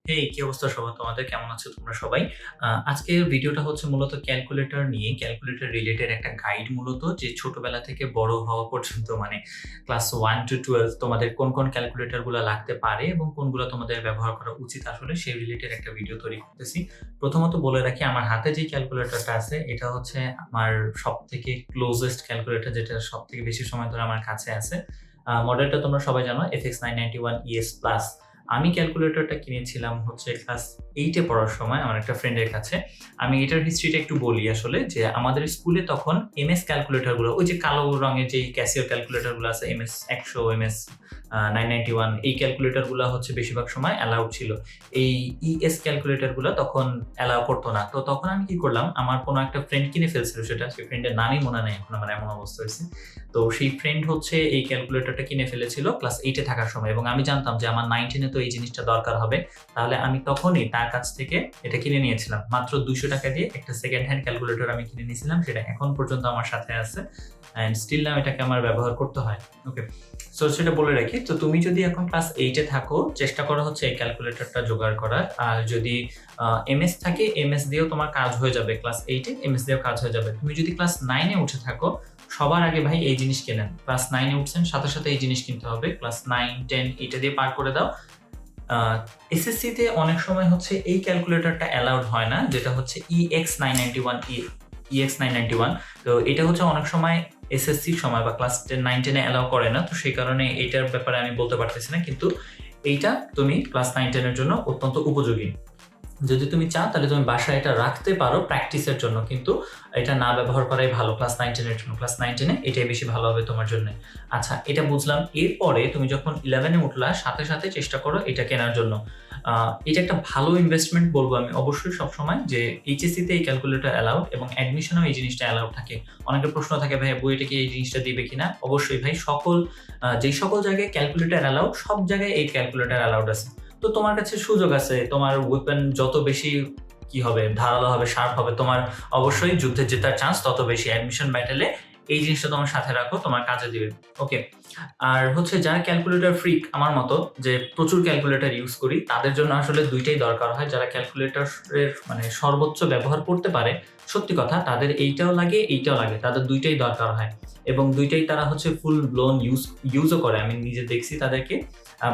হেই, কি অবস্থা সবার? তোমাদের কেমন আছো তোমরা সবাই? আজকের ভিডিওটা হচ্ছে মূলত ক্যালকুলেটর নিয়ে, ক্যালকুলেটর রিলেটেড একটা গাইড মূলত যে ছোটবেলা থেকে বড় হওয়া পর্যন্ত মানে ক্লাস 1 to 12 তোমাদের কোন ক্যালকুলেটর গুলা লাগতে পারে এবং কোনগুলো তোমাদের ব্যবহার করা উচিত আসলে সেই রিলেটেড একটা ভিডিও তৈরি করতেছি। প্রথমত বলে রাখি আমার হাতে যে ক্যালকুলেটরটা আছে এটা হচ্ছে আমার সবথেকে ক্লোজেস্ট ক্যালকুলেটর, যেটা সবথেকে বেশি সময় ধরে আমার কাছে আছে। মডেলটা তোমরা সবাই জানো, FX991 ES প্লাস। আমি ক্যালকুলেটরটা কিনেছিলাম হচ্ছে ক্লাস 8 এ পড়ার সময় আমার একটা ফ্রেন্ডের কাছে। আমি এটার হিস্ট্রিটা একটু বলি আসলে, যে আমাদের স্কুলে তখন এমএস ক্যালকুলেটরগুলো, ওই যে কালো রঙের যে ক্যাসিও ক্যালকুলেটরগুলো আছে, এমএস 100, এমএস 991, এই ক্যালকুলেটরগুলো হচ্ছে বেশিরভাগ সময় অ্যালাউড ছিল। এই ইএস ক্যালকুলেটরগুলো তখন অ্যালাউ করতো না। তো তখন আমি কি করলাম, আমার কোনো একটা ফ্রেন্ড কিনে ফেলছিল সেটা, সেই ফ্রেন্ডের নামই মনে নেই এখন আমার, এমন অবস্থা হয়েছে। তো সেই ফ্রেন্ড হচ্ছে এই ক্যালকুলেটরটা কিনে ফেলেছিল ক্লাস 8 এ থাকার সময়, এবং আমি জানতাম যে আমার 9, 10 এ তো এই জিনিসটা দরকার হবে। তাহলে আমি তখনই তার কাছ থেকে এটা কিনে নিয়েছিলাম মাত্র 200 টাকা দিয়ে। একটা সেকেন্ড হ্যান্ড ক্যালকুলেটর আমি কিনে নিয়েছিলাম, সেটা এখন পর্যন্ত আমার সাথে আছে অ্যান্ড স্টিল নাও এটাকে আমার ব্যবহার করতে হয়। ওকে, সো সেটা বলে রাখি। তো তুমি যদি এখন ক্লাস 8 এ থাকো, চেষ্টা করা হচ্ছে এই ক্যালকুলেটরটা জোগাড় করার। আর যদি এমএস থাকে, এমএস দিয়েও তোমার কাজ হয়ে যাবে। ক্লাস 8 এ এমএস দিয়েও কাজ হয়ে যাবে। তুমি যদি ক্লাস 9 এ উঠে থাকো, সবার আগে ভাই এই জিনিস কেনেন। ক্লাস 9 এ উঠছেন, সাথে সাথে এই জিনিস কিনতে হবে। ক্লাস 9, 10 এটা দিয়ে পার করে দাও। এসএসসি তে অনেক সময় হচ্ছে এই ক্যালকুলেটরটা অ্যালাউড হয় না, যেটা হচ্ছে EX991। তো এটা হচ্ছে অনেক সময় এসএসসির সময় বা ক্লাস 10, 9, 10 এ অ্যালাউ করে না। তো সেই কারণে এইটার ব্যাপারে আমি বলতে পারতেছি না, কিন্তু এইটা তুমি ক্লাস 9, 10 এর জন্য অত্যন্ত উপযোগী। যদি তুমি চাও তাহলে তুমি বাসায় এটা রাখতে পারো প্র্যাকটিসের জন্য, কিন্তু এটা না ব্যবহার করাই ভালো ক্লাস 9, 10 এর জন্য। ক্লাস 9, 10 এ এটাই বেশি ভালো হবে তোমার জন্য। আচ্ছা, এটা বুঝলাম। এরপরে তুমি যখন 11 এ উঠলা, সাথে সাথে চেষ্টা করো এটা কেনার জন্য। এটা একটা ভালো ইনভেস্টমেন্ট বলবো আমি অবশ্যই সবসময়, যে এইচএসসি তে এই ক্যালকুলেটর অ্যালাউড এবং অ্যাডমিশনেও এই জিনিসটা অ্যালাউড থাকে। অনেকের প্রশ্ন থাকে, ভাই বইটা কি এই জিনিসটা দিবে কিনা? অবশ্যই ভাই, যেই সকল জায়গায় ক্যালকুলেটর অ্যালাউড, সব জায়গায় এই ক্যালকুলেটর অ্যালাউড আছে। তো তোমার কাছে সুযোগ আছে, তোমার ওয়েপন যত বেশি কি হবে, ধারালো হবে, শার্প হবে, তোমার অবশ্যই যুদ্ধে জেতার চান্স তত বেশি। অ্যাডমিশন ব্যাটেলে এই জিনিসটা তোমার সাথে রাখো, তোমার কাজে দিবে। ওকে, আর হচ্ছে যারা ক্যালকুলেটর ফ্রিক আমার মতো, যে প্রচুর ক্যালকুলেটর ইউজ করি, তাদের জন্য আসলে দুইটাই দরকার হয়। যারা ক্যালকুলেটরের মানে সর্বোচ্চ ব্যবহার করতে পারে, সত্যি কথা, তাদের এইটাও লাগে এইটাও লাগে, তাদের দুইটাই দরকার হয় এবং দুইটাই তারা হচ্ছে ফুল ব্লোন ইউজও করে। আমি নিজে দেখছি তাদেরকে,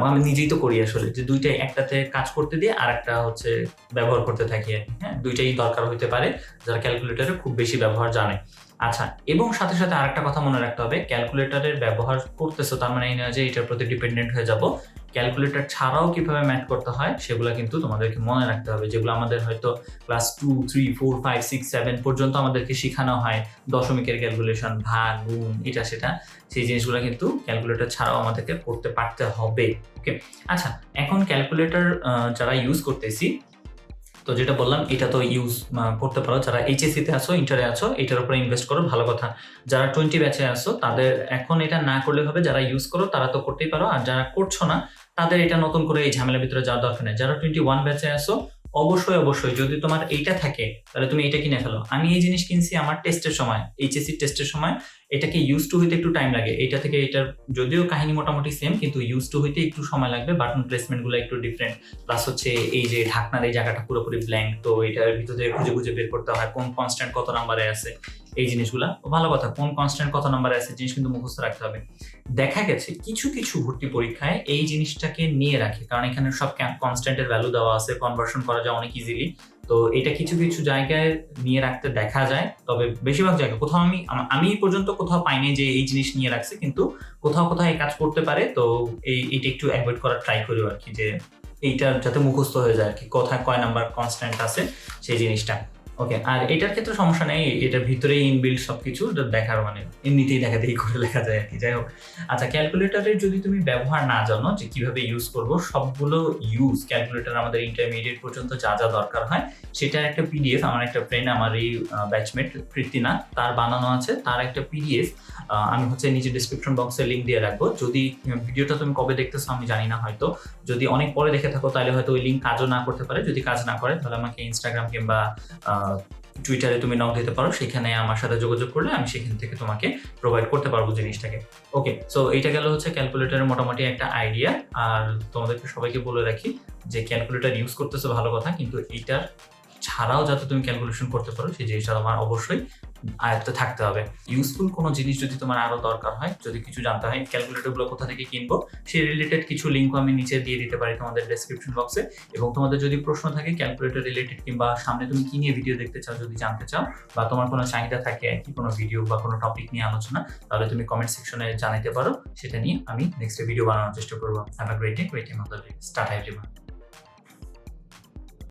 আমি নিজেই তো করি আসলে, যে দুইটাই একটাতে কাজ করতে দিয়ে আর একটা হচ্ছে ব্যবহার করতে থাকি আর কি। হ্যাঁ, দুইটাই দরকার হইতে পারে যারা ক্যালকুলেটরের খুব বেশি ব্যবহার জানে। আচ্ছা, এবং সাথে সাথে আরেকটা কথা মনে রাখতে হবে, ক্যালকুলেটরের ব্যবহার করতেছো তার মানে এই নয় যে এটার প্রতি ডিপেন্ডেন্ট হয়ে যাব। ক্যালকুলেটর ছাড়াও কিভাবে ম্যাথ করতে হয় সেগুলো কিন্তু তোমাদেরকে মনে রাখতে হবে, যেগুলো আমাদের হয়তো ক্লাস 2, 3, 4, 5, 6, 7 পর্যন্ত আমাদেরকে শেখানো হয়। দশমিকের ক্যালকুলেশন, ভাগ, গুণ, এটা সেটা, সেই জিনিসগুলো কিন্তু ক্যালকুলেটর ছাড়াও আমাদেরকে করতে পারতে হবে। ওকে, আচ্ছা, এখন ক্যালকুলেটর যারা ইউজ করতেছি, তো যেটা বললাম এটা তো ইউজ করতে পারো। যারা এইচএসসি তে আছো, ইন্টারে আছো, এটার উপরে ইনভেস্ট করো, ভালো কথা। যারা 20 ব্যাচে আছো, তাদের এখন এটা না করলে হবে। যারা ইউজ করো তারা তো করতেই পারো, আর যারা করছো না তাদের এটা নতুন করে এই ঝামেলার ভিতরে যাওয়ার দরকার নেই। যারা 21 ব্যাচে আছো, অবশ্যই যদি তোমার এইটা থাকে তাহলে তুমি এটা কিনে ফেলো। আমি এই জিনিস কিনছি আমার টেস্টের সময়, এইচএসসি টেস্টের সময়। এটাকে ইউজ টু হইতে একটু টাইম লাগে। এটা থেকে এটার যদিও কাহিনী মোটামুটি সেম, কিন্তু ইউজ টু হইতে একটু সময় লাগবে। বাটন প্লেসমেন্ট গুলো একটু ডিফারেন্ট, প্লাস হচ্ছে এই যে ঢাকনার এই জায়গাটা পুরোপুরি ব্ল্যাঙ্ক, তো এটার ভিতর থেকে খুঁজে বের করতে হয় কোন কনস্ট্যান্ট কত নাম্বারে আছে। এই জিনিসগুলা ভালো কথা, কোন কনস্ট্যান্ট কত নাম্বারে আছে জিনিস কিন্তু মুখস্থ রাখতে হবে। দেখা গেছে কিছু ভর্তি পরীক্ষায় এই জিনিসটাকে নিয়ে রাখে, কারণ এখানে সব কনস্ট্যান্টের ভ্যালু দেওয়া আছে, কনভার্সন করা যায় অনেক ইজিলি। তো এটা কিছু জায়গায় নিয়ে রাখতে দেখা যায়, তবে বেশিরভাগ জায়গায় কোথাও আমি পর্যন্ত কোথাও পাইনি যে এই জিনিস নিয়ে রাখছে, কিন্তু কোথাও এই কাজ করতে পারে। তো এইটা একটু অ্যাভয়েড করার ট্রাই করি আর কি, যে এইটা যাতে মুখস্থ হয়ে যায় আর কি, কোথায় কয় নাম্বার কনস্ট্যান্ট আছে সেই জিনিসটা। ওকে, আর এটার ক্ষেত্রে সমস্যা নেই, এটার ভিতরেই ইনবিল্ড সবকিছু দেখার, মানে এমনিতেই দেখাদেখি করে লেখা যায় আর কি। যাই হোক, আচ্ছা, ক্যালকুলেটরের যদি তুমি ব্যবহার না জানো যে কিভাবে ইউজ করব, সবগুলো ক্যালকুলেটর আমাদের ইন্টারমিডিয়েট পর্যন্ত যা দরকার হয় সেটার একটা পিডিএফ আমার একটা ফ্রেন্ড, আমার এই ব্যাচমেট কৃতিনা, তার বানানো আছে। তার একটা পিডিএফ আমি হচ্ছে নিচে ডিসক্রিপশন বক্সে লিঙ্ক দিয়ে রাখবো। যদি ভিডিওটা তুমি কবে দেখতেছো আমি জানি না, হয়তো যদি অনেক পরে দেখে থাকো তাহলে হয়তো ওই লিঙ্ক কাজও না করতে পারে। যদি কাজ না করে তাহলে আমাকে ইনস্টাগ্রাম কিংবা টুইটারে তুমি নক দিতে পারো, সেখানে আমার সাথে যোগাযোগ করলে আমি সেখান থেকে তোমাকে প্রোভাইড করতে পারবো জিনিসটাকে। ওকে, সো এইটা গেল হচ্ছে ক্যালকুলেটরের মোটামুটি একটা আইডিয়া। আর তোমাদেরকে সবাইকে বলে রাখি যে ক্যালকুলেটর ইউজ করতেছো ভালো কথা, কিন্তু এইটার ছাড়াও যাতে তুমি ক্যালকুলেশন করতে পারো সেই জিনিসটা তোমার অবশ্যই আয়ত্তে থাকতে হবে। ইউজফুল কোনো জিনিস যদি তোমার আরো দরকার হয়, যদি কিছু জানতে হয় ক্যালকুলেটরগুলো কোথা থেকে কিনবো, সেই রিলেটেড কিছু লিঙ্কও আমি নিচে দিয়ে দিতে পারি তোমাদের ডেসক্রিপশন বক্সে। এবং তোমাদের যদি প্রশ্ন থাকে ক্যালকুলেটর রিলেটেড, কিংবা সামনে তুমি কি নিয়ে ভিডিও দেখতে চাও যদি জানতে চাও, বা তোমার কোনো চাহিদা থাকে আর কি কোনো ভিডিও বা কোনো টপিক নিয়ে আলোচনা, তাহলে তুমি কমেন্ট সেকশনে জানাতে পারো, সেটা নিয়ে আমি নেক্সট ভিডিও বানানোর চেষ্টা করবো। Have a great day, great time of the day, start everyone.